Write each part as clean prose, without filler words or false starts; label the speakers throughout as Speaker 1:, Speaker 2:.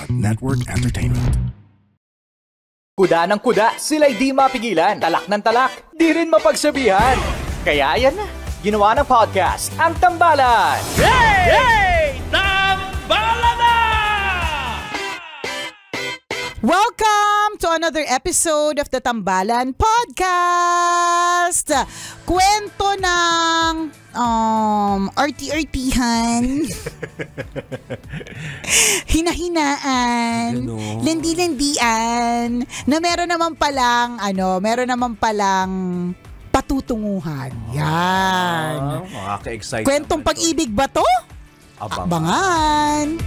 Speaker 1: Network Entertainment.
Speaker 2: Kuda ng kuda, sila'y di mapigilan. Talak ng talak, di rin mapagsabihan. Kaya yan na, ginawa ng podcast, ang Tambalan.
Speaker 3: Hey! Tambalan na!
Speaker 4: Welcome to another episode of the Tambalan Podcast! Kwento ng arti-artihan, hinahinaan, lendi-lendian, na meron naman palang patutunguhan. Yan.
Speaker 3: Makaka-excite.
Speaker 4: Kwentong pag-ibig ba to? Abangan!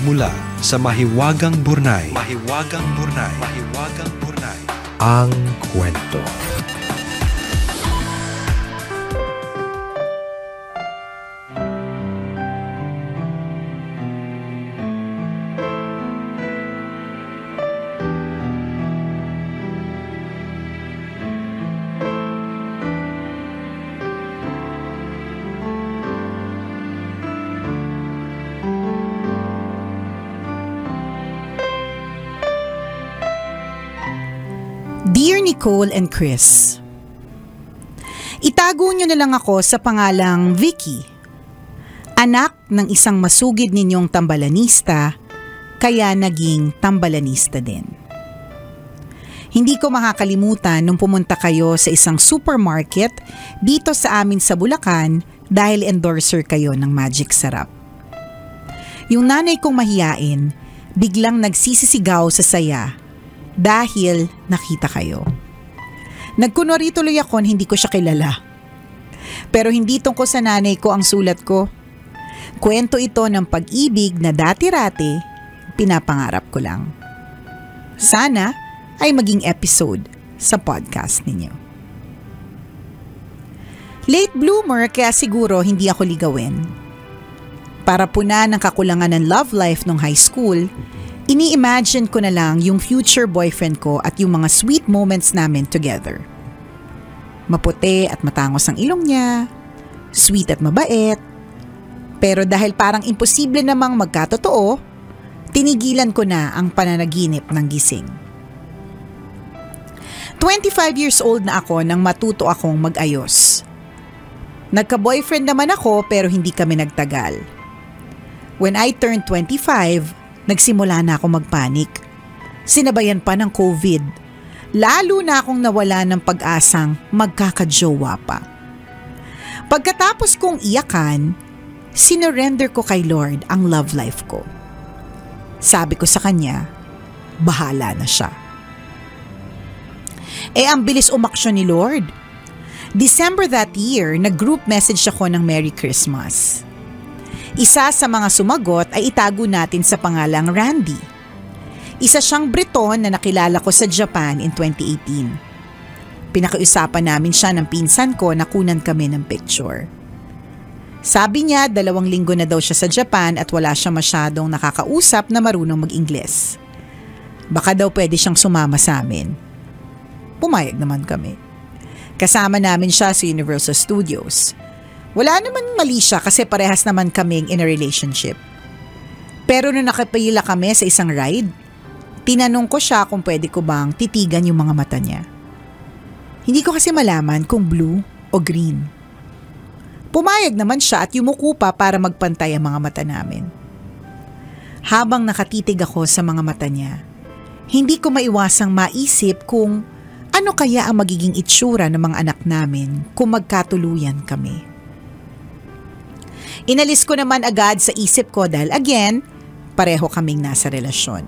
Speaker 5: Mula sa Mahiwagang Burnay. Ang kwento.
Speaker 4: Dear Nicole and Chris, itago niyo na lang ako sa pangalang Vicky, anak ng isang masugid ninyong tambalanista, kaya naging tambalanista din. Hindi ko makakalimutan nung pumunta kayo sa isang supermarket dito sa amin sa Bulacan dahil endorser kayo ng Magic Sarap. Yung nanay kong mahiyain, biglang nagsisisigaw sa saya dahil nakita kayo. Nagkunwari tuloy ako na hindi ko siya kilala. Pero hindi tungkol sa nanay ko ang sulat ko. Kwento ito ng pag-ibig na dati-rati pinapangarap ko lang. Sana ay maging episode sa podcast ninyo. Late bloomer kaya siguro hindi ako ligawin. Para punan ng kakulangan ng love life nung high school, ini-imagine ko na lang yung future boyfriend ko at yung mga sweet moments namin together. Maputi at matangos ang ilong niya, sweet at mabait, pero dahil parang imposible namang magkatotoo, tinigilan ko na ang pananaginip ng gising. 25 years old na ako nang matuto akong mag-ayos. Nagka-boyfriend naman ako pero hindi kami nagtagal. When I turned 25, nagsimula na ako magpanik. Sinabayan pa ng COVID. Lalo na akong nawala ng pag-asang magkakajowa pa. Pagkatapos kong iyakan, sinurrender ko kay Lord ang love life ko. Sabi ko sa kanya, bahala na siya. Ang bilis umaksyon ni Lord. December that year, nag-group message ako ng Merry Christmas. Isa sa mga sumagot ay itago natin sa pangalang Randy. Isa siyang Briton na nakilala ko sa Japan in 2018. Pinakiusapan namin siya ng pinsan ko na kunan kami ng picture. Sabi niya 2 linggo na daw siya sa Japan at wala siya masyadong nakakausap na marunong mag-Ingles. Baka daw pwede siyang sumama sa amin. Pumayag naman kami. Kasama namin siya sa Universal Studios. Wala naman mali siya kasi parehas naman kaming in a relationship. Pero nung nakapila kami sa isang ride, tinanong ko siya kung pwede ko bang titigan yung mga mata niya. Hindi ko kasi malaman kung blue o green. Pumayag naman siya at yumuko pa para magpantay ang mga mata namin. Habang nakatitig ako sa mga mata niya, hindi ko maiwasang maisip kung ano kaya ang magiging itsura ng mga anak namin kung magkatuluyan kami. Inalis ko naman agad sa isip ko dahil again, pareho kaming nasa relasyon.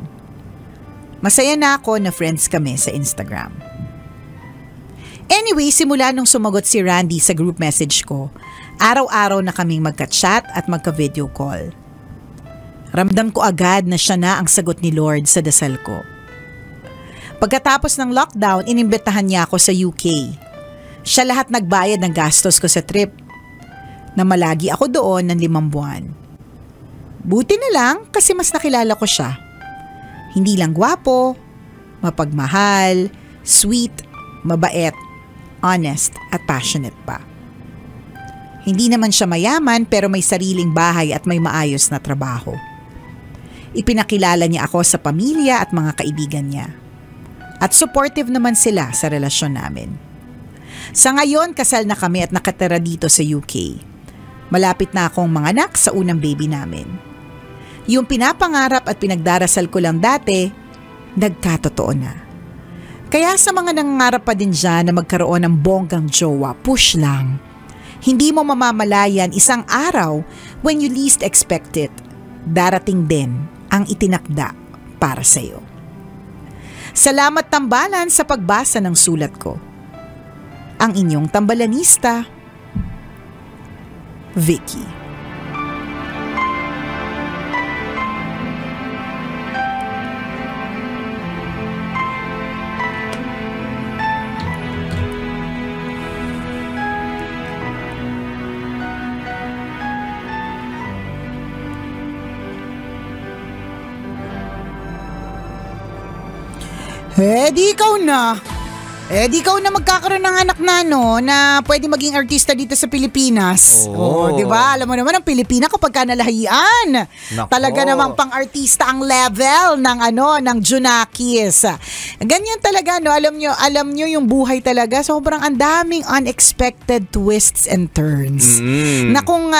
Speaker 4: Masaya na ako na friends kami sa Instagram. Anyway, simula nung sumagot si Randy sa group message ko, araw-araw na kaming magka-chat at magka-video call. Ramdam ko agad na siya na ang sagot ni Lord sa dasal ko. Pagkatapos ng lockdown, inimbitahan niya ako sa UK. Siya lahat nagbayad ng gastos ko sa trip. Na malagi ako doon ng 5 buwan. Buti na lang kasi mas nakilala ko siya. Hindi lang gwapo, mapagmahal, sweet, mabait, honest at passionate pa. Hindi naman siya mayaman pero may sariling bahay at may maayos na trabaho. Ipinakilala niya ako sa pamilya at mga kaibigan niya. At supportive naman sila sa relasyon namin. Sa ngayon, kasal na kami at nakatira dito sa UK. Malapit na akong manganak sa unang baby namin. Yung pinapangarap at pinagdarasal ko lang dati, nagkatotoo na. Kaya sa mga nangangarap pa din dyan na magkaroon ng bonggang jowa, push lang. Hindi mo mamamalayan isang araw when you least expect it, darating din ang itinakda para sa'yo. Salamat tambalan sa pagbasa ng sulat ko. Ang inyong tambalanista, Vicky. Di ikaw na. Di ikaw na magkakaroon ng anak na na pwede maging artista dito sa Pilipinas.
Speaker 3: Oo.
Speaker 4: Di ba? Alam mo naman ang Pilipina kapag ka nalahian.
Speaker 3: Nako.
Speaker 4: Talaga namang pang-artista ang level ng Junakis. Ganyan talaga alam nyo yung buhay talaga. Sobrang ang daming unexpected twists and turns. Na kung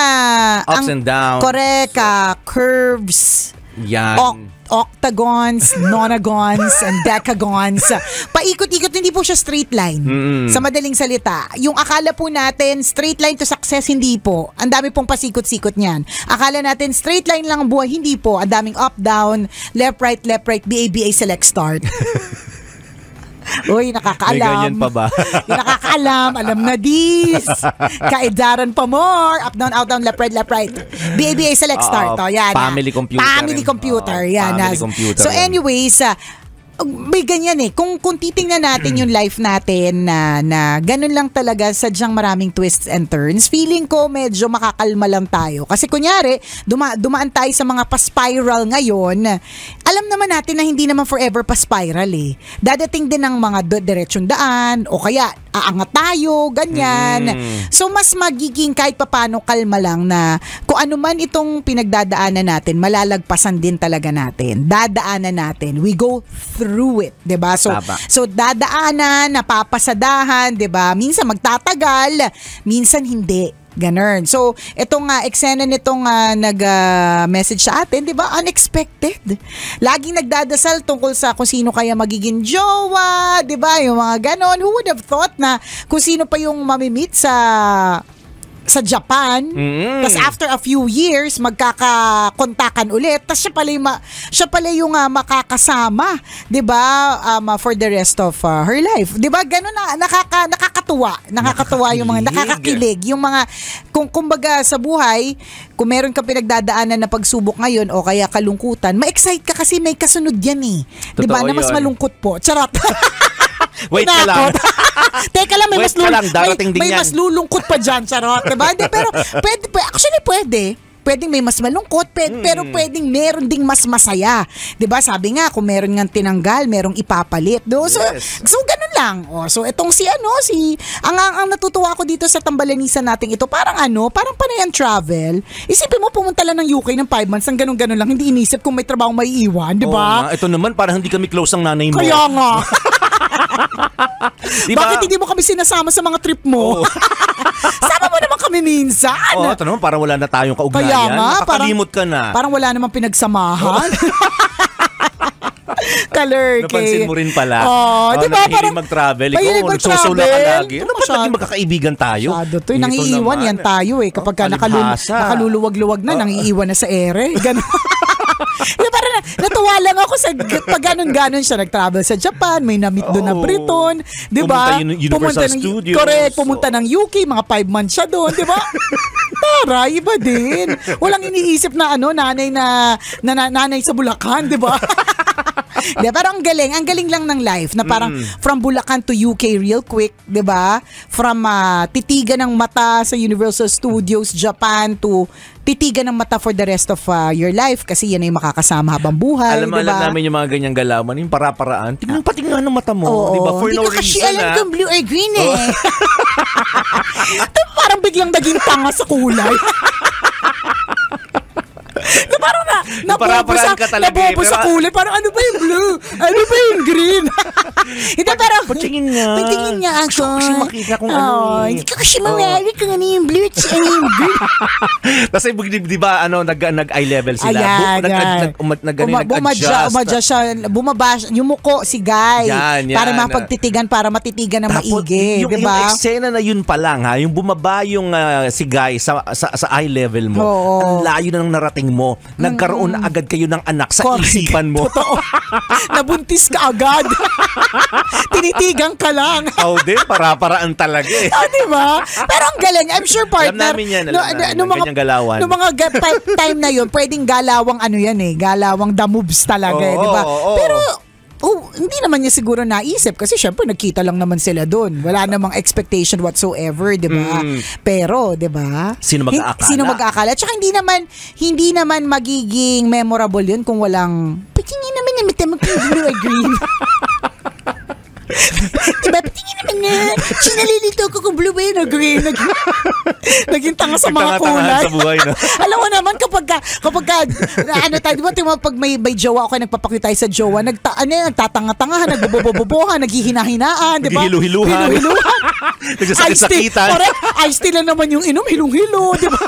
Speaker 3: Ups and downs.
Speaker 4: Correct, curves.
Speaker 3: Yan.
Speaker 4: Octagons, nonagons, and decagons. Paikot-ikot, hindi po siya straight line. Sa madaling salita. Yung akala po natin, straight line to success, hindi po. Ang dami pong pasikot-sikot niyan. Akala natin, straight line lang ang buhay, hindi po. Ang daming up, down, left, right, BABA, select, start. Uy, nakakaalam.
Speaker 3: May ganyan pa ba?
Speaker 4: Yung nakakaalam, alam na this. Kaedaran pa more. Up, down, out, down, left, right. BABA, select, start. Yan.
Speaker 3: Family computer.
Speaker 4: Family computer. Yan.
Speaker 3: Family computer.
Speaker 4: So anyways, may ganyan kung titingnan natin yung life natin na ganun lang talaga, sadyang maraming twists and turns, feeling ko medyo makakalma lang tayo. Kasi kunyari, dumaan tayo sa mga pa-spiral ngayon, alam naman natin na hindi naman forever pa-spiral Dadating din ng mga diretsong daan o kaya aangat tayo, ganyan. So mas magiging kahit papano kalma lang na kung ano man itong pinagdadaanan natin, malalagpasan din talaga natin. Dadaanan natin. We go through it, 'di ba? So dadaanan, napapasadahan, 'di ba? Minsan magtatagal, minsan hindi. Ganun. So, itong eksena nitong nag-message sa atin, 'di ba? Unexpected. Laging nagdadasal tungkol sa kung sino kaya magiging jowa, 'di ba? Yung mga ganon. Who would have thought na kung sino pa yung mamimit sa Japan, tas after a few years magkakakontakan ulit, tas siya pala yung makakasama, 'di ba? For the rest of her life. 'Di ba? Ganun na nakakatuwa yung mga nakakakilig, yung mga kumbaga sa buhay, kung meron kang pinagdadaanan na pagsubok ngayon o kaya kalungkutan, ma-excite ka kasi may kasunod yan 'di ba? Na mas malungkot po. Charot.
Speaker 3: Wait ka lang.
Speaker 4: Teka lang, may
Speaker 3: may
Speaker 4: mas lulungkot pa dyan, charot. Diba? Hindi, pero pwede. Pwedeng may mas malungkot, pero pwedeng meron ding mas masaya. 'Di ba? Sabi nga, kung meron ngang tinanggal, merong ipapalit. So ganun lang. So itong ang natutuwa ko dito sa tambalanisan natin ito, parang panayan travel. Isipin mo, pumunta lang ng UK ng 5 months, ang ganun-ganun lang, hindi inisip kung may trabaho may iwan, 'di ba?
Speaker 3: Ito naman, parang hindi kami close ang nanay mo.
Speaker 4: Kaya nga.
Speaker 3: Diba?
Speaker 4: Bakit hindi mo kami sinasama sa mga trip mo? Sama mo naman kami minsan.
Speaker 3: Ito naman, parang wala na tayong kaugnayan.
Speaker 4: Kaya nga,
Speaker 3: nakakalimot ka na.
Speaker 4: Parang wala namang pinagsamahan. Kalurke.
Speaker 3: Napansin mo rin pala.
Speaker 4: Diba? Parang
Speaker 3: mag-travel. Ikaw, nagsusula ka lagi. Ano ba't naging magkakaibigan tayo?
Speaker 4: Nangiiwan yan tayo Kapag ka nakaluluwag-luwag na, nangiiwan na sa ere. Ganun. Parang natuwa lang ako sa pag ganon siya, nag-travel sa Japan, may na-meet doon na Briton, 'di ba?
Speaker 3: Pumunta Universal Studios.
Speaker 4: Correct, pumunta ng UK, mga 5 months siya doon, 'di ba? Para iba din. Walang iniisip na nanay sa Bulacan, 'di ba? Pero ang galing lang ng life na parang from Bulacan to UK real quick, 'di ba? From titigan ng mata sa Universal Studios Japan to titigan ng mata for the rest of your life kasi yan ay makakasama habang buhay,
Speaker 3: alam namin yung mga ganyang galawan, yung para-paraan. Tingnan ng mata mo,
Speaker 4: Oo,
Speaker 3: di ba? For no
Speaker 4: hindi ko kasi
Speaker 3: reason,
Speaker 4: alam kung blue or green eh. Parang biglang naging tanga sa kulay. Na parang nabobo sa kulay. Parang ano ba yung blue? Ano ba yung green? Hindi, parang
Speaker 3: patingin nga.
Speaker 4: Patingin nga ako.
Speaker 3: Gusto ko kasi makita kung ano
Speaker 4: Hindi ko kasi mawari kung ano yung blue at ano yung green.
Speaker 3: Kasi di ba, nag-eye level sila.
Speaker 4: Ayan.
Speaker 3: Nag-adjust
Speaker 4: siya. Bumaba yung muko si Guy.
Speaker 3: Yan.
Speaker 4: Para mapagtitigan, para matitigan ng maigi.
Speaker 3: Yung eksena na yun pa lang, yung bumaba yung si Guy sa eye level mo, ang layo na ng narating mo. Nagkaroon na agad kayo ng anak sa isipan mo.
Speaker 4: Totoo. Nabuntis ka agad. Tinitigan ka lang.
Speaker 3: Para-paraan talaga eh.
Speaker 4: Diba? Pero ang galing. I'm sure partner.
Speaker 3: Alam namin yan. Ganyang galawan.
Speaker 4: Nung mga time na yun, pwedeng galawang ano yan eh. Galawang the moves talaga eh. Diba? Pero hindi naman niya siguro naisip kasi syempre nagkita lang naman sila doon. Wala namang expectation whatsoever, 'di ba? Pero, 'di ba?
Speaker 3: Sino
Speaker 4: mag-aakala? Tsaka hindi naman magiging memorable 'yun kung walang patingin naman na blue or green. Diba? Patingin naman na sinalilito ko kung blue ba yun o green. Naging tanga sa mga kulay.
Speaker 3: Sa buhay, no?
Speaker 4: Alam mo naman kapag diba pag may jowa ako nagpapakita tayo sa jowa, nagtatanga-tangahan, nagbobobobohan, naghihina-hinaan, diba?
Speaker 3: Hilu-hiluhan. Nagsasakit-sakitan.
Speaker 4: Correct. Ice tea lang naman yung inom, hilong-hilo, diba?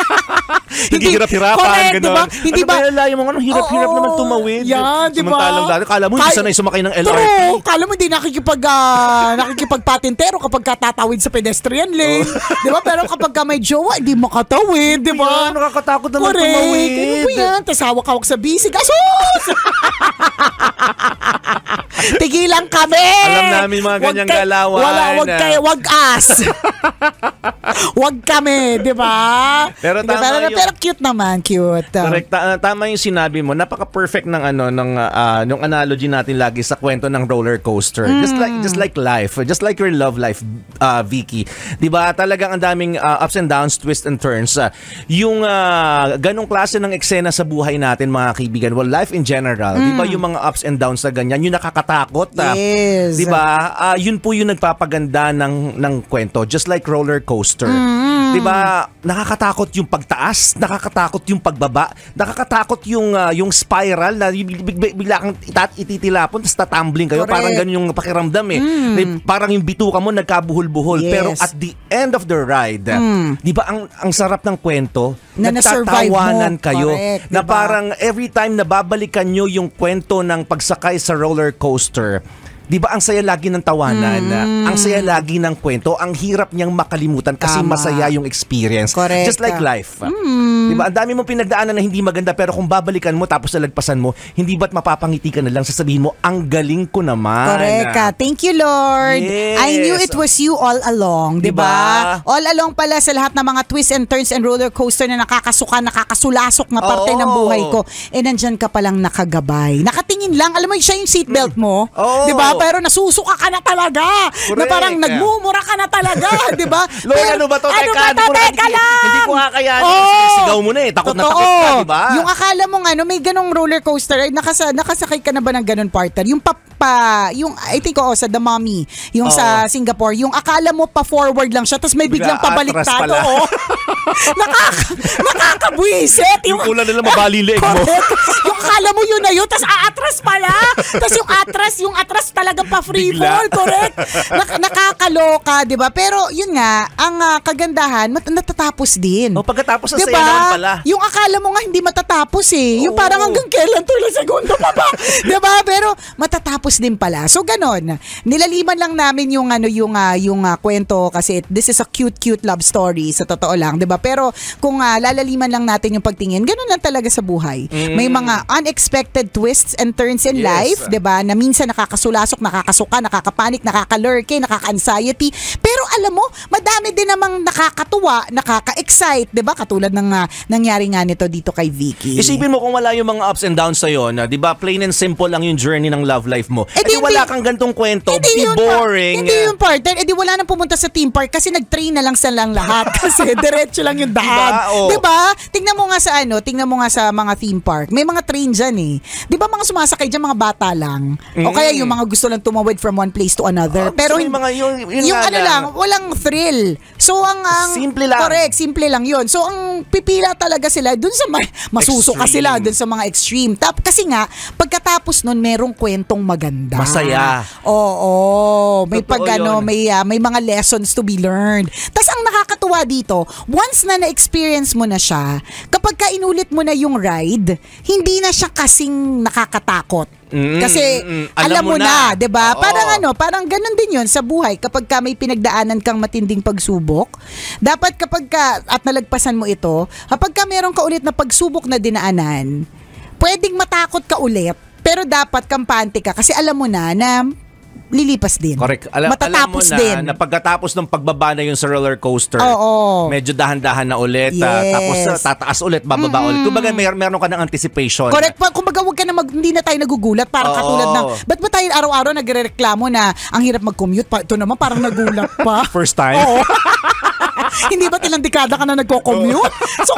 Speaker 3: Naghihirap-hirapan, gano'n.
Speaker 4: Hindi ba?
Speaker 3: Layo mo, hirap-hirap naman tumawid.
Speaker 4: Yan, diba?
Speaker 3: Samantalang dati, kala mo hindi sanay sumakay ng LRT.
Speaker 4: True. Kala mo hindi nakikipagpatintero kapag tatawid sa pedestrian lane. Di ba? Pero kapag may jowa, hindi makatawid. Di ba?
Speaker 3: Nakakatakot naman tumawid.
Speaker 4: Ano ba yan? Tas hawak-hawak sa bisig. Asus! Tigilan kami!
Speaker 3: Alam namin mga ganyang galawan.
Speaker 4: Wag as. Wag kami. Di ba?
Speaker 3: Pero tama
Speaker 4: pero cute naman. Cute.
Speaker 3: Correct. Tama yung sinabi mo. Napaka-perfect ng nung analogy natin lagi sa kwento ng roller coaster. Just like life. Just like your love life, Vicky. 'Di ba? Talagang ang daming ups and downs, twists and turns. Yung ganong klase ng eksena sa buhay natin, mga kaibigan. Well, life in general. 'Di ba? Yung mga ups and downs na ganyan, yung nakakatakot.
Speaker 4: Yes.
Speaker 3: 'Di ba? Yun po yung nagpapaganda ng kwento. Just like roller coaster. 'Di ba? Nakakatakot yung pagtaas, nakakatakot yung pagbaba, nakakatakot yung spiral na bigla kang ititilapon tapos tatumbling kayo.
Speaker 4: Correct.
Speaker 3: Parang ganun yung pakiramdam eh. Parang yung bituka mo nagkabuhol-buhol.
Speaker 4: Yes.
Speaker 3: Pero at the end of the ride, di ba ang sarap ng kwento?
Speaker 4: Na
Speaker 3: nagtatawanan kayo.
Speaker 4: Correct,
Speaker 3: na
Speaker 4: diba?
Speaker 3: parang every time na babalikan nyo yung kwento ng pagsakay sa roller coaster, di ba ang saya lagi ng tawanan, ang saya lagi ng kwento, ang hirap niyang makalimutan kasi
Speaker 4: Tama.
Speaker 3: masaya yung experience.
Speaker 4: Correct.
Speaker 3: Just like life. Di ba? Ang dami mong pinagdaanan na hindi maganda pero kung babalikan mo tapos nalagpasan mo, hindi ba't mapapangiti ka na lang, sasabihin mo, ang galing ko naman.
Speaker 4: Correct. Thank you, Lord.
Speaker 3: Yes.
Speaker 4: I knew it was you all along, di ba? All along pala sa lahat ng mga twists and turns and roller coaster na nakakasuka, nakakasulasok na parte ng buhay ko. Nandyan ka palang nakagabay. Nakatingin lang, alam mo, siya yung seatbelt mo. Di ba? Pero nasusuka ka na talaga.
Speaker 3: Correct.
Speaker 4: Na parang nagmumura ka na talaga, di ba?
Speaker 3: Lord, ano ba to?
Speaker 4: Teka lang!
Speaker 3: Hindi ko kakayanin. Sigaw mo na eh. Takot na takot ka, di ba?
Speaker 4: Yung akala mo may ganong roller coaster, nakasakay ka na ba ng ganon, partner? Yung yung I think sa The Mummy, yung sa Singapore, yung akala mo pa forward lang siya, tapos may biglang pabaliktad. Nakakabwisit.
Speaker 3: Yung ulan nila mabali leeg mo.
Speaker 4: Yung akala mo yun na yun, tapos aatras pala. Tapos yung atras talagang pa free fall, correct? Nakakaloka, di ba? Pero yun nga, ang kagandahan, natatapos din.
Speaker 3: Pagkatapos sa
Speaker 4: diba?
Speaker 3: saya naman pala.
Speaker 4: Yung akala mo nga hindi matatapos eh. Yung parang hanggang kailan to, ilang segundo pa ba? Diba? Pero matatapos din pala. So ganon. Nilaliman lang namin yung kwento kasi this is a cute love story sa totoo lang, 'di ba? Pero kung lalaliman lang natin yung pagtingin, ganon lang talaga sa buhay. May mga unexpected twists and turns in
Speaker 3: Yes.
Speaker 4: life, 'di ba? Na minsan nakakasulasok, nakakasuka, nakakapanik, nakakalurke, nakaka-anxiety. Pero alam mo, madami din namang nakakatuwa, nakaka-excite, 'di ba? Katulad ng nangyari nga nito dito kay Vicky.
Speaker 3: Isipin mo kung wala yung mga ups and downs sa'yo na, di ba, plain and simple lang yung journey ng love life mo.
Speaker 4: Eh,
Speaker 3: Di wala kang gantong kwento,
Speaker 4: Hindi yun,
Speaker 3: boring.
Speaker 4: Hindi yung partner. Eh di wala nang pumunta sa theme park kasi nag-train na lang sa lang lahat. Kasi diretso lang yung daan.
Speaker 3: Diba? Oh.
Speaker 4: Diba? Tingnan mo nga sa mga theme park. May mga train dyan eh. Di ba mga sumasakay dyan, mga bata lang? O kaya yung mga gusto lang tumawid from one place to another. Pero
Speaker 3: yung mga yun
Speaker 4: yung
Speaker 3: nga
Speaker 4: ano lang, walang thrill. So ang
Speaker 3: simple lang.
Speaker 4: Correct, simple lang yun. So ang pipila talaga sila dun sa masusuka
Speaker 3: Extreme.
Speaker 4: sila dun sa mga extreme. Kasi nga, pagkatapos nun, merong kwentong maganda.
Speaker 3: Masaya.
Speaker 4: Oo, may
Speaker 3: Totoo yun.
Speaker 4: may mga lessons to be learned. Tapos ang nakakatuwa dito, once na na-experience mo na siya, kapag ka inulit mo na yung ride, hindi na siya kasing nakakatakot. Kasi alam mo na, 'di ba?
Speaker 3: Oo.
Speaker 4: Parang ganun din 'yon sa buhay kapag ka may pinagdaanan kang matinding pagsubok. Dapat kapag ka at nalagpasan mo ito, kapag ka meron ka ulit na pagsubok na dinaanan, pwedeng matakot ka ulit, pero dapat kampante ka kasi alam mo na lilipas din.
Speaker 3: Correct. Alam mo
Speaker 4: Matatapos
Speaker 3: na,
Speaker 4: din.
Speaker 3: na pagkatapos ng pagbaba na yung sa roller coaster,
Speaker 4: Oo.
Speaker 3: medyo dahan-dahan na ulit,
Speaker 4: Yes.
Speaker 3: tapos tataas ulit, bababa ulit. Kumbaga meron ka ng anticipation.
Speaker 4: Correct. Kumbaga huwag ka na hindi na tayo nagugulat. Parang
Speaker 3: Oo.
Speaker 4: katulad ng, ba't ba tayo araw-araw nagrereklamo na ang hirap mag-commute? Ito naman parang nagulat pa.
Speaker 3: First time.
Speaker 4: Oo. Hindi ba ilang dekada ka na nagko-commute? So,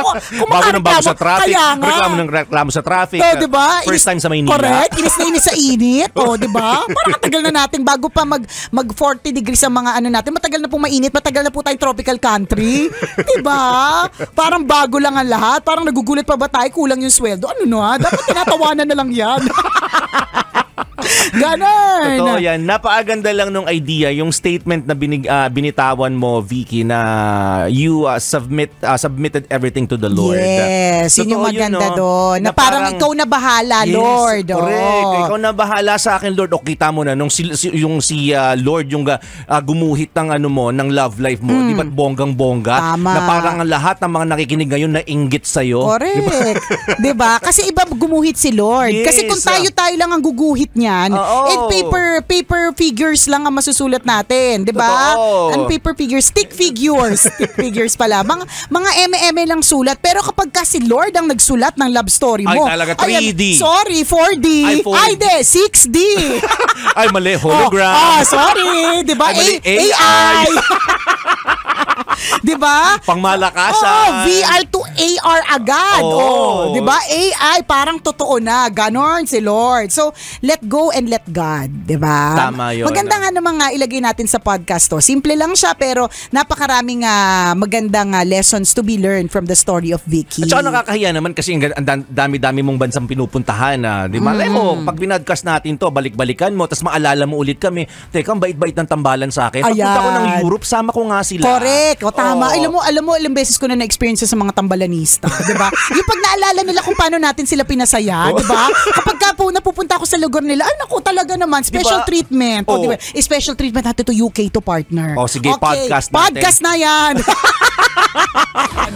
Speaker 3: Bago sa traffic.
Speaker 4: Kaya nga.
Speaker 3: Reklamo sa traffic.
Speaker 4: So, diba?
Speaker 3: First time sa Maynila.
Speaker 4: Correct. Inis na inis sa init. O, diba? Parang matagal na natin bago pa mag 40 degrees ang mga ano natin. Matagal na po mainit. Matagal na po tayong tropical country. Diba? Parang bago lang ang lahat. Parang nagugulat pa ba tayo? Kulang yung sweldo. Ano na? Dapat tinatawanan na lang yan. Ganon.
Speaker 3: Totoo yan. Napakaganda lang nung idea, yung statement na binitawan mo, Vicky, na you submitted everything to the Lord.
Speaker 4: Yes, yun yung
Speaker 3: Totoo
Speaker 4: maganda
Speaker 3: no?
Speaker 4: doon. Na parang ikaw na bahala,
Speaker 3: Yes,
Speaker 4: Lord.
Speaker 3: correct.
Speaker 4: Oo.
Speaker 3: Ikaw na bahala sa akin, Lord. O kita mo na, nung si Lord yung gumuhit ng ng love life mo, di ba't bonggang-bongga?
Speaker 4: Tama.
Speaker 3: Na parang ang lahat ng mga nakikinig ngayon na inggit sa'yo.
Speaker 4: Correct. Diba? Kasi iba gumuhit si Lord.
Speaker 3: Yes.
Speaker 4: Kasi kung tayo lang ang guguhit niyan,
Speaker 3: Oo.
Speaker 4: paper figures lang ang masusulat natin. Diba?
Speaker 3: Totoo.
Speaker 4: Ang paper figures, stick figures. Stick figures pala. Mga eme lang sulat. Pero kapag si Lord ang nagsulat ng love story mo.
Speaker 3: Ay, talaga 3D.
Speaker 4: Sorry, 4D.
Speaker 3: Ay, 4D.
Speaker 4: Ay, 6D.
Speaker 3: Ay, mali. Hologram.
Speaker 4: Sorry. Diba?
Speaker 3: Ay, mali.
Speaker 4: AI. Diba?
Speaker 3: Pangmalakasan.
Speaker 4: VR to AR agad.
Speaker 3: Oo.
Speaker 4: Diba? AI, parang totoo na. Ganon si Lord. So, let go and let God. Diba?
Speaker 3: Tama yun.
Speaker 4: Maganda nga naman ilagay natin sa podcast to. Simple lang siya, pero napakaraming magandang lessons to be learned from the story of Vicky.
Speaker 3: At saka nakakahiya naman kasi ang dami-dami mong bansang pinupuntahan na, di ba? Alam mo, pag binadcast natin to, balik-balikan mo, tapos maalala mo ulit kami, teka, ang bait-bait ng tambalan sa akin. Pagpunta ko ng Europe, sama ko nga sila.
Speaker 4: Correct. O tama.
Speaker 3: Oo.
Speaker 4: Alam mo, ilang beses ko na na-experience sa mga tambalanista. Diba? Yung pag naalala nila kung paano natin sila pinasaya, diba? Kapag ka po napupunta ako sa lugar nila, ay naku, talaga naman, special
Speaker 3: Diba?
Speaker 4: treatment. O,
Speaker 3: Oo.
Speaker 4: diba? Special treatment natin to UK to partner.
Speaker 3: O, sige, podcast natin.
Speaker 4: Podcast na yan.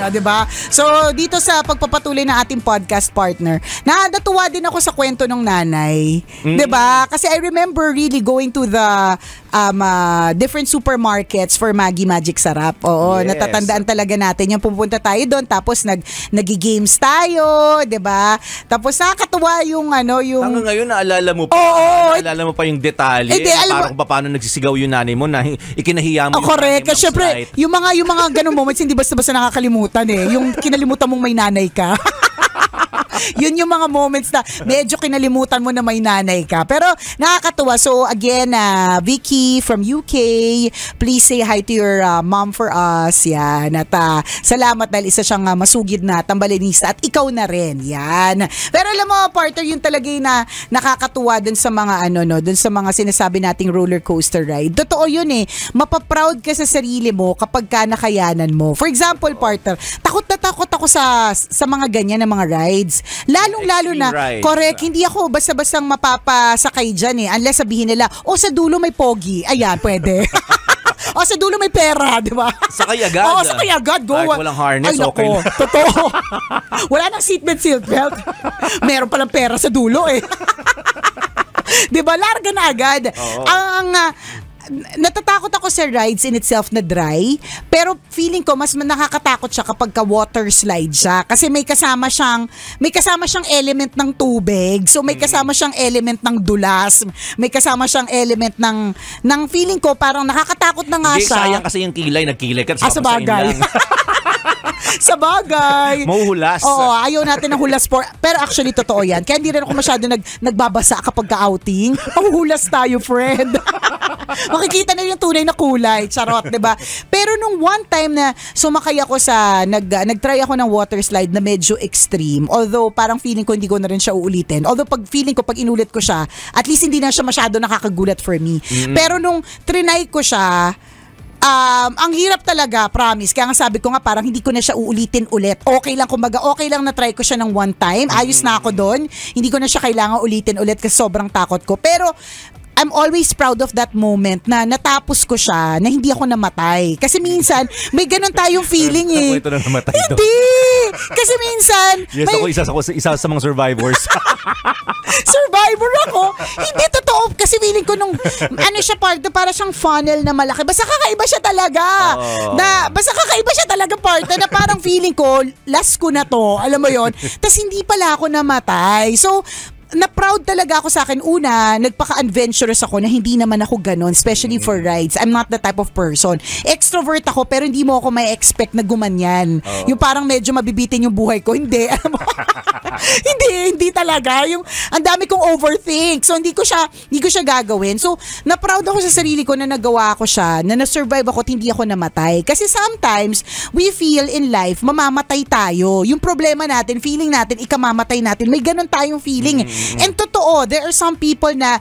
Speaker 4: Diba? So, dito sa pagpapatuloy ng ating podcast partner, natuwa din ako sa kwento ng nanay. Diba? Kasi I remember really going to the different supermarkets for Maggi Magic Sarap. Oo,
Speaker 3: Yes.
Speaker 4: natatandaan talaga natin yung pupunta tayo doon, tapos nagi-games tayo, 'di ba? Tapos nakakatuwa yung
Speaker 3: Hanggang ngayon, naalala mo pa.
Speaker 4: Oo.
Speaker 3: Naalala mo pa yung detalye.
Speaker 4: Eh, di, alam mo-
Speaker 3: Parang paano nagsisigaw yung nanay mo na ikinahiya mo yung
Speaker 4: correct.
Speaker 3: nanay mo
Speaker 4: Kasi syempre,
Speaker 3: ng slight.
Speaker 4: yung mga ganung moments hindi basta-basta nakakalimutan eh. Yung kinalimutan mong may nanay ka. Yun yung mga moments na medyo kinalimutan mo na may nanay ka. Pero nakakatuwa. So again, Vicky from UK, please say hi to your mom for us. Yan. At salamat dahil isa siyang masugid na tambalinista at ikaw na rin. Yan. Pero alam mo, partner, yun talaga yung nakakatuwa dun sa mga dun sa mga sinasabi nating roller coaster ride. Totoo yun eh. Mapaproud ka sa sarili mo kapag ka nakayanan mo. For example, partner, takot na takot ako sa mga ganyan na mga rides. Lalong-lalo na,
Speaker 3: Extreme rides.
Speaker 4: correct, hindi ako basta-bastang mapapasakay dyan eh. Unless sabihin nila, sa dulo may pogi. Ayan, pwede. O, sa dulo may pera, di ba?
Speaker 3: Sakay agad.
Speaker 4: Oo, sakay agad. Go.
Speaker 3: Kahit walang harness,
Speaker 4: Ay,
Speaker 3: okay
Speaker 4: nako,
Speaker 3: lang.
Speaker 4: Totoo. Wala nang seatbelt. Meron palang pera sa dulo eh. Di ba? Larga na agad.
Speaker 3: Oo.
Speaker 4: Natatakot ako sa rides in itself na dry, pero feeling ko mas nakakatakot siya kapag ka water slide siya kasi may kasama siyang element ng tubig, so may kasama siyang element ng dulas, may kasama siyang element ng feeling ko parang nakakatakot na nga
Speaker 3: Hindi,
Speaker 4: siya.
Speaker 3: sayang kasi yung kilay, ka.
Speaker 4: Sa bagay. Sa bagay.
Speaker 3: Mahuhulas.
Speaker 4: Oo, ayaw natin ng hulas pero actually totoo yan. Kaya hindi rin ako masyado nagbabasa kapag ka-outing. Mahuhulas tayo, friend. Makikita na yung tunay na kulay. Charot, diba? Pero nung one time na sumakay ako nag-try ako ng water slide na medyo extreme. Although parang feeling ko hindi ko na rin siya uulitin. Although pag inulit ko siya, at least hindi na siya masyado nakakagulat for me. Pero nung trinay ko siya, ang hirap talaga, promise. Kaya nga sabi ko nga parang hindi ko na siya uulitin ulit. Okay lang, kumbaga okay lang na try ko siya ng one time. Ayos na ako doon. Hindi ko na siya kailangan ulitin ulit kasi sobrang takot ko. Pero I'm always proud of that moment na natapos ko siya, na hindi ako namatay. Kasi minsan, may ganun tayong feeling eh.
Speaker 3: Ako ito na namatay doon.
Speaker 4: Hindi! Kasi minsan,
Speaker 3: Yes, ako isa sa mga survivors.
Speaker 4: survivor ako. Hindi totoo. Kasi feeling ko nung, siya partner, para siyang funnel na malaki. Basta kakaiba siya talaga. Basta kakaiba siya talaga partner na parang feeling ko, last ko na to. Alam mo yon. Tapos hindi pala ako namatay. So, na-proud talaga ako sa akin. Una, nagpaka-adventurous ako na hindi naman ako ganon, especially for rides. I'm not the type of person. Extrovert ako, pero hindi mo ako may expect na gumanyan. Yung parang medyo mabibitin yung buhay ko. Hindi. Alam mo? hindi talaga. Yung, ang dami kong overthink. So, hindi ko siya gagawin. So, na-proud ako sa sarili ko na nagawa ko siya, na na-survive ako at hindi ako namatay. Kasi sometimes, we feel in life, mamamatay tayo. Yung problema natin, feeling natin, ikamamatay natin. May ganon tayong feeling. And totoo, there are some people na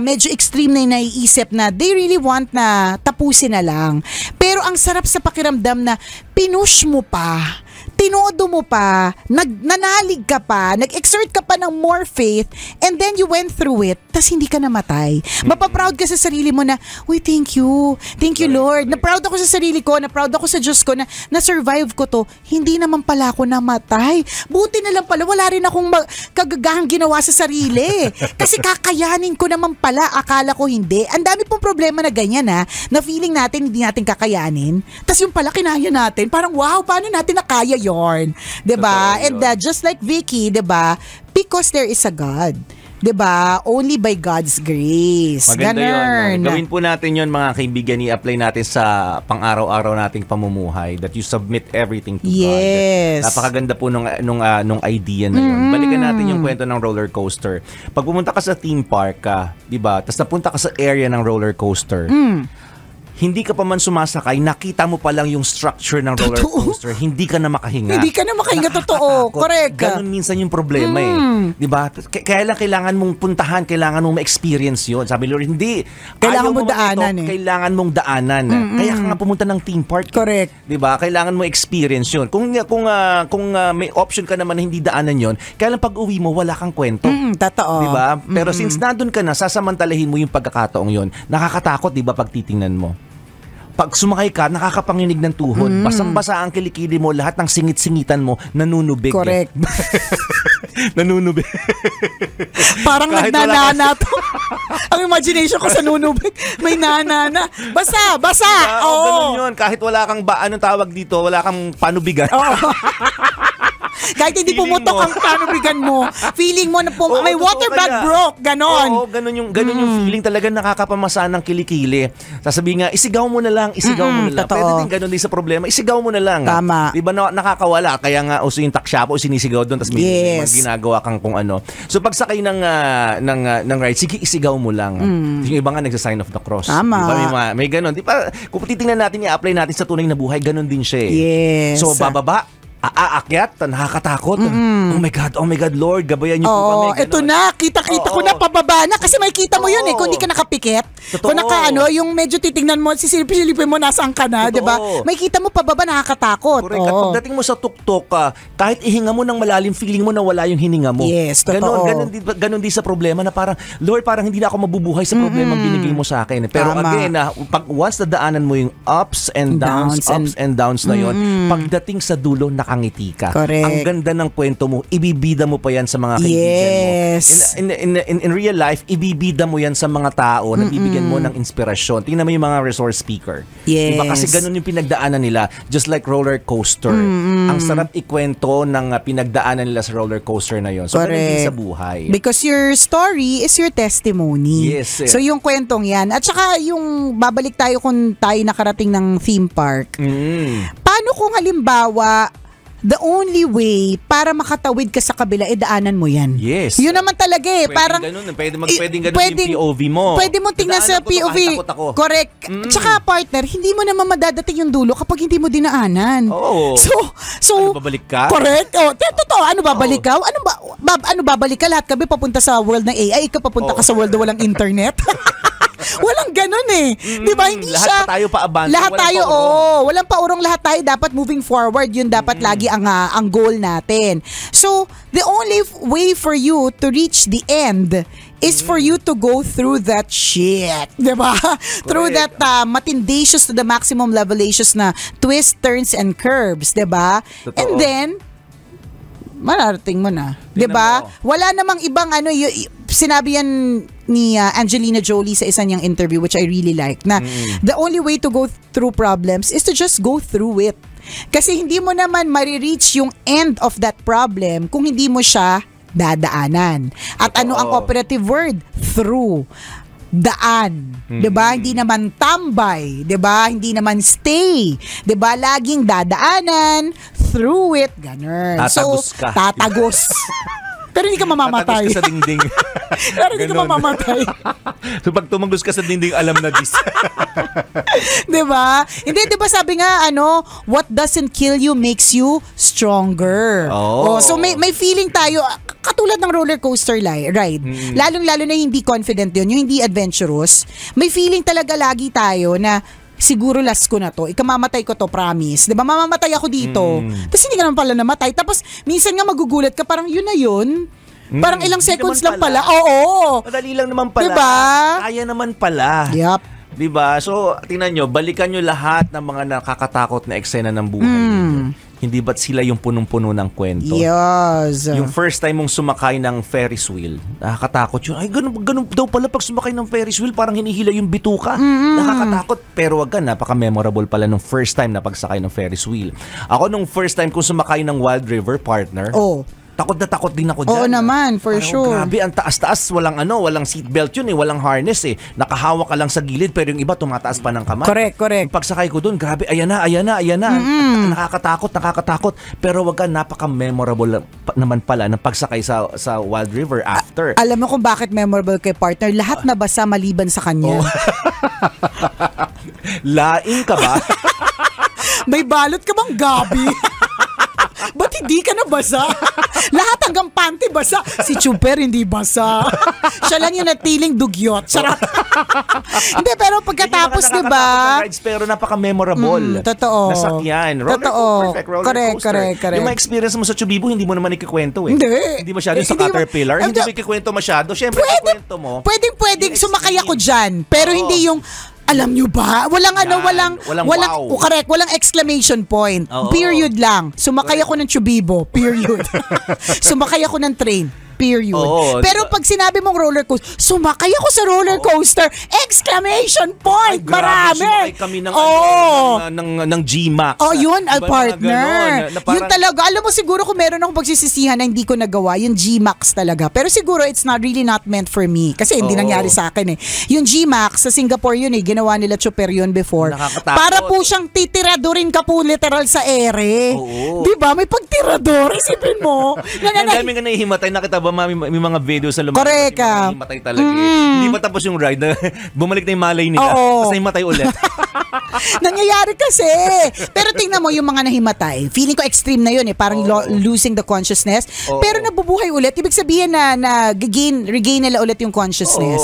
Speaker 4: medyo extreme na naiisip na they really want na tapusin na lang. Pero ang sarap sa pakiramdam na pinush mo pa, tinodo mo pa, nanalig ka pa, nag-exert ka pa ng more faith, and then you went through it, tas hindi ka namatay. Mapaproud ka sa sarili mo na, uy, thank you Lord. Na-proud ako sa sarili ko, na-proud ako sa Diyos ko na na-survive ko to. Hindi naman pala ako namatay. Buti na lang pala, wala rin akong kagagahang ginawa sa sarili. Kasi kakayanin ko naman pala, akala ko hindi. Ang dami pong problema na ganyan na feeling natin hindi natin kakayanin. Tas yung pala kinaya natin, parang wow, paano natin nakaya yon, 'di ba? And just like Vicky, 'di ba? Because there is a God. 'Di ba? Only by God's grace.
Speaker 3: Maganda
Speaker 4: Ganun.
Speaker 3: yun. Gawin po natin yun, mga kaibigan, i-apply natin sa pang-araw-araw nating pamumuhay, that you submit everything to
Speaker 4: Yes.
Speaker 3: God. Napakaganda po nung idea na yun. Balikan natin yung kwento ng roller coaster. Pag pumunta ka sa theme park, 'di ba? Tapos napunta ka sa area ng roller coaster. Hindi ka pa man sumasakay, nakita mo pa lang yung structure ng roller coaster, hindi ka na makahinga.
Speaker 4: Hindi ka na makahinga, totoo. Correct.
Speaker 3: Ganun minsan yung problema eh. 'Di ba? Kaya lang kailangan mong puntahan, kailangan mong ma-experience 'yon. Sabi Lord, hindi.
Speaker 4: Kailangan
Speaker 3: Ayaw
Speaker 4: mong daanan eh.
Speaker 3: Kailangan mong daanan. Kaya ka nga pumunta ng theme park.
Speaker 4: Correct.
Speaker 3: 'Di ba? Kailangan mo experience 'yon. Kung may option ka naman na hindi daanan 'yon, kaya lang pag-uwi mo wala kang kwento.
Speaker 4: Totoo.
Speaker 3: 'Di ba? Pero since nandun ka na, sasamantalahin mo yung pagkakataong 'yon. Nakakatakot, 'di ba, pag titingnan mo. Pag sumakay ka, nakakapanginig ng tuhod. Basang-basa ang kilikili mo, lahat ng singit-singitan mo, nanunubig.
Speaker 4: Correct.
Speaker 3: Nanunubig.
Speaker 4: Parang
Speaker 3: Kahit
Speaker 4: nagnanana to. Ang imagination ko sa nunubig, may nanana. Basa.
Speaker 3: Ganun yun. Kahit wala kang anong tawag dito, wala kang panubigan.
Speaker 4: Kahit hindi
Speaker 3: Feeling
Speaker 4: pumutok
Speaker 3: mo.
Speaker 4: ang panubigan mo, feeling mo na may
Speaker 3: Oo,
Speaker 4: water
Speaker 3: totoo
Speaker 4: bag
Speaker 3: kaya.
Speaker 4: broke, ganon.
Speaker 3: Oo, ganun yung feeling, talaga nakakapamasa ng kilikili. Sasabihin nga, isigaw mo na lang.
Speaker 4: totoo.
Speaker 3: Pwede din ganun din sa problema, isigaw mo na lang.
Speaker 4: Tama.
Speaker 3: Diba nakakawala, kaya nga uso yung taksyapo, sinisigaw doon, tapos may
Speaker 4: Yes.
Speaker 3: ginagawa kang kung ano. So pagsakay ng ride, sige, isigaw mo lang. Yung iba nga nagsa-sign of the cross.
Speaker 4: Tama.
Speaker 3: Diba, may ganun. Diba, kung titingnan natin, i-apply natin sa tunay na buhay, ganun din siya eh.
Speaker 4: Yes.
Speaker 3: So bababa, aakyat, nakakatakot. Oh my God, Lord, gabayan niyo po kami.
Speaker 4: Eto na, kita-kita ko na pababa na kasi may kita mo yun kung hindi ka nakapikit.
Speaker 3: Totoo.
Speaker 4: Kung yung medyo titingnan mo, sisilipin mo nasaan ka na, di ba? May kita mo pababa, nakakatakot.
Speaker 3: Correct. At pagdating mo sa tuktok, kahit ihinga mo ng malalim, feeling mo na wala yung hininga mo.
Speaker 4: Yes, totoo.
Speaker 3: Ganon din sa problema na parang, Lord, parang hindi na ako mabubuhay sa problema binigay mo sa akin. Pero
Speaker 4: Tama.
Speaker 3: again, pag once nadaanan mo yung ups and downs na yun, pagdating sa dulo, nakangiti ka.
Speaker 4: Correct.
Speaker 3: Ang ganda ng kwento mo, ibibida mo pa yan sa mga kaibigan
Speaker 4: Yes.
Speaker 3: mo. In real life, ibibida mo yan sa mga tao na bibigyan mo ng inspirasyon. Tingnan mo yung mga resource speaker.
Speaker 4: Yes.
Speaker 3: Diba? Kasi ganun yung pinagdaanan nila, just like roller coaster. Ang sarap ikwento ng pinagdaanan nila sa roller coaster na yun. So, ganun din sa buhay.
Speaker 4: Because your story is your testimony.
Speaker 3: Yes.
Speaker 4: So, yung kwentong yan. At saka, yung babalik tayo kung tayo nakarating ng theme park. Paano kung halimbawa, the only way para makatawid ka sa kabila, daanan mo yan.
Speaker 3: Yes.
Speaker 4: Yun naman talaga Parang,
Speaker 3: pwedeng ganun yung POV mo.
Speaker 4: Pwede mo tingnan sa POV. Correct. Tsaka partner, hindi mo naman madadating yung dulo kapag hindi mo dinaanan.
Speaker 3: Oo.
Speaker 4: So,
Speaker 3: babalik ka?
Speaker 4: Correct. Totoo. Ano babalik ka? Ano babalik ka? Lahat kami papunta sa world ng AI, ikaw papunta ka sa world na walang internet. Walang ganun Di ba? Hindi
Speaker 3: lahat
Speaker 4: siya.
Speaker 3: Lahat tayo paabante.
Speaker 4: Lahat tayo, walang paurong, lahat tayo dapat moving forward. Yun dapat lagi ang goal natin. So, the only way for you to reach the end is for you to go through that shit. Diba? Through that matindacious to the maximum levelacious na twists, turns, and curves. Diba?
Speaker 3: Totoo.
Speaker 4: And then, mararating mo na. Diba? Wala namang ibang sinabi yan ni Angelina Jolie sa isa niyang interview, which I really like, na the only way to go through problems is to just go through it. Kasi hindi mo naman marireach yung end of that problem kung hindi mo siya dadaanan. At ano ang operative word? Through. Daan. 'Di ba? Hindi naman tambay, 'di ba? Hindi naman stay. 'Di ba? Laging dadaanan, through it, ganun.
Speaker 3: Tatagos ka.
Speaker 4: Tatagos. Pero hindi ka mamamatay.
Speaker 3: Tatagos ka sa dingding.
Speaker 4: Pero hindi ka mamamatay.
Speaker 3: So pag tumagos ka sa dingding, alam na this.
Speaker 4: 'Di ba? Hindi, 'di ba sabi nga what doesn't kill you makes you stronger. So may feeling tayo katulad ng roller coaster ride. Lalong-lalo na hindi confident 'yon, yung hindi adventurous. May feeling talaga lagi tayo na siguro last ko na to. Ikamamatay ko to, promise. 'Di ba? Mamamatay ako dito. Tapos hindi ka naman pala namatay. Tapos minsan nga magugulat ka, parang yun na yun. Parang ilang seconds lang pala. Oo.
Speaker 3: Madali lang naman pala.
Speaker 4: Diba?
Speaker 3: Kaya naman pala.
Speaker 4: Yup.
Speaker 3: Diba? So, tingnan nyo, balikan nyo lahat ng mga nakakatakot na eksena ng buhay ninyo. Hindi ba't sila yung punong-puno ng kwento?
Speaker 4: Yes.
Speaker 3: Yung first time mong sumakay ng Ferris wheel, nakakatakot yun. Ay, ganun daw pala pag sumakay ng Ferris wheel, parang hinihila yung bituka. Nakakatakot. Pero wag ka, napaka-memorable pala nung first time na pagsakay ng Ferris wheel. Ako nung first time kong sumakay ng Wild River, partner, takot na takot din ako dyan.
Speaker 4: Oo naman, for sure.
Speaker 3: Grabe, ang taas-taas, walang seatbelt yun walang harness Nakahawak ka lang sa gilid, pero yung iba tumataas pa ng kamay.
Speaker 4: Correct.
Speaker 3: Yung pagsakay ko doon, grabe, ayan na. Nakakatakot. Pero wag ka, napaka-memorable naman pala ng pagsakay sa Wild River after.
Speaker 4: Alam mo kung bakit memorable kay partner? Lahat nabasa maliban sa kanya.
Speaker 3: Laing ka ba?
Speaker 4: May balot ka bang gabi? Ba't hindi ka nabasa? Lahat hanggang panty basa. Si Chuper hindi basa. Siya lang yung natiling dugyot. Sarap. Hindi, pero pagkatapos, diba?
Speaker 3: Pero napaka-memorable.
Speaker 4: Totoo.
Speaker 3: Nasakyan. Perfect roller coaster.
Speaker 4: Correct.
Speaker 3: Yung ma-experience mo sa Chubibo, hindi mo naman ikikwento Hindi masyado sa Caterpillar. Hindi mo ikikwento masyado. Siyempre, ikikwento mo.
Speaker 4: Pwedeng sumakay ako dyan. Pero hindi yung alam nyo ba? Walang
Speaker 3: wow.
Speaker 4: Correct, walang exclamation point. Period lang. Sumakay ako ng Chubibo. Period. Sumakay ako ng train. Period. Pero pag sinabi mong roller coaster, sumakay ako sa roller coaster, exclamation point. Ay, marami.
Speaker 3: Sumakay kami ng G-Max.
Speaker 4: Yun, partner. Yun talaga. Alam mo, siguro kung meron akong pagsisisihan na hindi ko nagawa, yung G-Max talaga. Pero siguro it's really not meant for me. Kasi hindi nangyari sa akin Yung G-Max, sa Singapore yun ginawa nila Chuper yun before. Para po siyang titiradorin ka po literal sa ere. Diba? May pagtirador. Isipin mo.
Speaker 3: Ang dami nga nahihimatay, nakita ba may mga videos sa lumalabas
Speaker 4: Correct,
Speaker 3: yung matay talaga Hindi pa tapos yung ride na bumalik na yung malay nila.
Speaker 4: Oo.
Speaker 3: Tapos nahimatay ulit.
Speaker 4: Nangyayari kasi. Pero tingnan mo yung mga nahimatay. Feeling ko extreme na yun Parang losing the consciousness. Pero nabubuhay ulit. Ibig sabihin na regain nila ulit yung consciousness.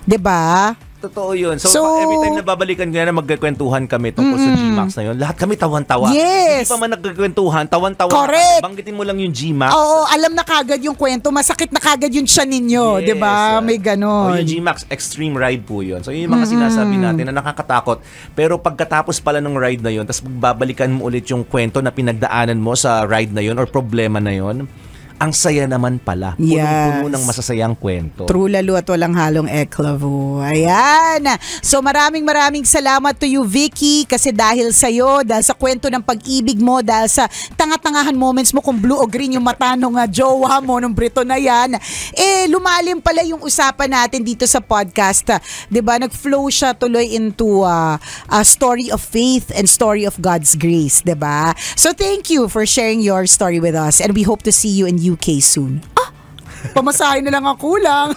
Speaker 4: 'Di ba?
Speaker 3: Totoo yun. So every time na babalikan ko na magkakwentuhan kami tungkol sa GMAX na yun, lahat kami tawan-tawa.
Speaker 4: Yes.
Speaker 3: Hindi pa man nagkakwentuhan, tawan-tawa.
Speaker 4: Correct.
Speaker 3: Banggitin mo lang yung GMAX.
Speaker 4: Oo, alam na kagad yung kwento. Masakit na kagad yung tiyan ninyo.
Speaker 3: Yes.
Speaker 4: 'Di ba? May ganon.
Speaker 3: Yung GMAX Extreme Ride po yun. So yun yung mga sinasabi natin na nakakatakot. Pero pagkatapos pala ng ride na yun, tapos babalikan mo ulit yung kwento na pinagdaanan mo sa ride na yun or problema na yun, ang saya naman pala. Punong-puno ng masasayang kwento.
Speaker 4: True lalo at walang halong eklavo. Ayan. So maraming salamat to you, Vicky, kasi dahil sa'yo, dahil sa kwento ng pag-ibig mo, dahil sa tanga-tangahan moments mo kung blue o green yung mata nung jowa mo, nung Brito na yan, lumalim pala yung usapan natin dito sa podcast. Diba? Nag-flow siya tuloy into a story of faith and story of God's grace. Diba? So thank you for sharing your story with us and we hope to see you in UK soon. Pamasahin na lang ang kulang.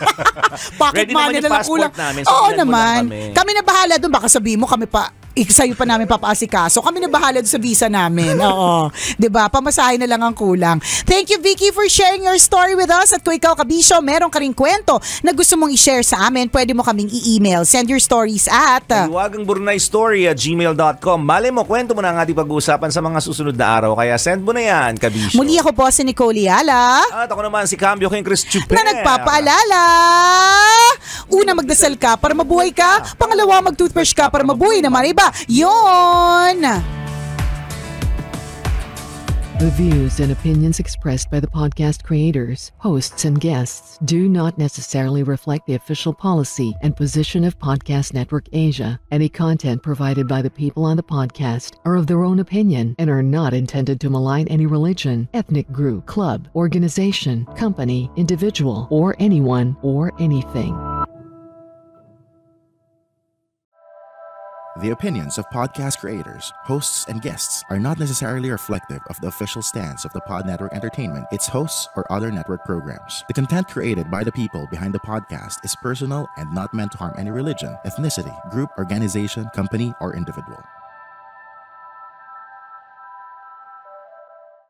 Speaker 4: Pocket money na lang kulang. Oo naman. Kami na bahala doon. Baka sabihin mo kami pa, sa'yo pa namin papaasikaso. Kami na bahala doon sa visa namin. Oo. Diba? Pamasahin na lang ang kulang. Thank you, Vicky, for sharing your story with us. At kung ikaw, Kabisyo, meron ka ring kwento na gusto mong i-share sa amin, pwede mo kaming i-email. Send your stories at
Speaker 3: mahiwagangburnaystory@gmail.com. Malay mo, kwento mo na ang ating pag-uusapan sa mga susunod na araw. Kaya send mo na yan, Kabisyo.
Speaker 4: Muli ako po si Nicole Yala.
Speaker 3: At ako naman si Cambio King Chris Chuper.
Speaker 4: Na nagpapaalala. Una, magdasal ka para mabuhay ka. Pangalawa, mag-toothbrush ka para mabuhay naman iba. Yon!
Speaker 6: The views and opinions expressed by the podcast creators, hosts, and guests do not necessarily reflect the official policy and position of Podcast Network Asia. Any content provided by the people on the podcast are of their own opinion and are not intended to malign any religion, ethnic group, club, organization, company, individual, or anyone or anything.
Speaker 1: The opinions of podcast creators, hosts, and guests are not necessarily reflective of the official stance of the Pod Network Entertainment, its hosts, or other network programs. The content created by the people behind the podcast is personal and not meant to harm any religion, ethnicity, group, organization, company, or individual.